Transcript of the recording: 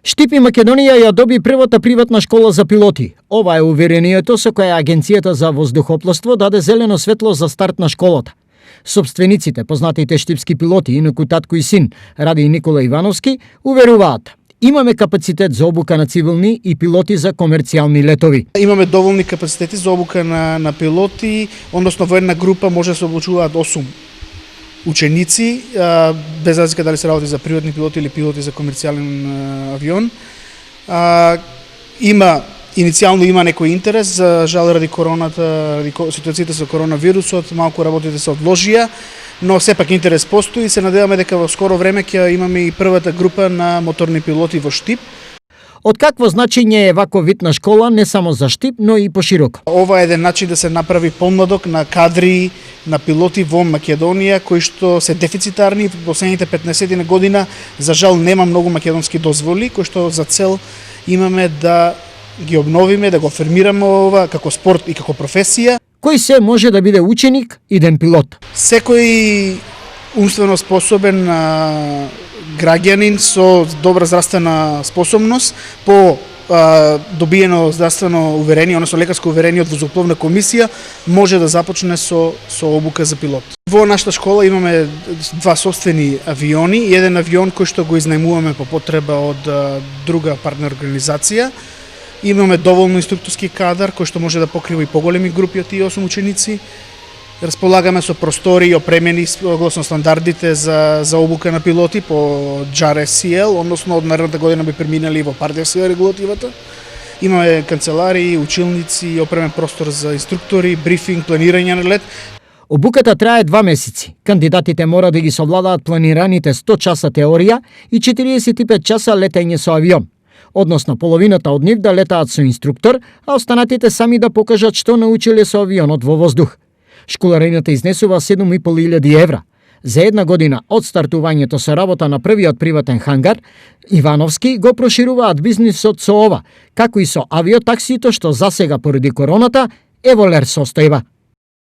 Штип и Македонија ја доби првата приватна школа за пилоти. Ова е уверението со која Агенцијата за воздухопловство даде зелено светло за старт на школата. Собствениците, познатите штипски пилоти, инаку татко и син, Ради и Никола Ивановски, уверуваат: имаме капацитет за обука на цивилни и пилоти за комерцијални летови. Имаме доволни капацитети за обука на пилоти, односно во една група може да се обучуваат 8 ученици, без разлика дали се работи за приватни пилоти или пилоти за комерцијален авион. Иницијално има некој интерес, за жал ради короната, ради ситуацијата со коронавирусот, малку работите се одложија, но сепак интерес постои и се надеваме дека во скоро време ќе имаме и првата група на моторни пилоти во Штип. Од какво значење е ваков вид на школа не само за Штип, но и пошироко? Ова е еден начин да се направи помладок на кадри, на пилоти во Македонија, кои што се дефицитарни во последните 15 година. За жал нема многу македонски дозволи, кои што за цел имаме да ги обновиме, да го афирмираме ова како спорт и како професија. Кој се може да биде ученик, иден пилот? Секој умствено способен граѓанин со добра здравствена способност по добиено здравствено уверение, односно лекарско уверение од воздухопловна комисија, може да започне со обука за пилот. Во нашата школа имаме два собствени авиони, еден авион кој што го изнајмуваме по потреба од друга партнер организација. Имаме доволно инструкторски кадар кој што може да покрива и поголеми групи од тие 8 ученици. Располагаме со простори опремени согласно стандардите за обука на пилоти по JAR SCL, односно од наредната година би преминали во Part SCL регулативата. Имаме канцеларии, училници, опремен простор за инструктори, брифинг, планирање на лет. Обуката трае 2 месеци. Кандидатите мора да ги совладаат планираните 100 часа теорија и 45 часа летање со авион. Односно, половината од нив да летаат со инструктор, а останатите сами да покажат што научиле со авионот во воздух. Школарината изнесува 7.500 евра. За една година од стартувањето со работа на првиот приватен хангар, Ивановски го прошируваат бизнисот со ова, како и со авиотаксито што засега поради короната е во лер состојба.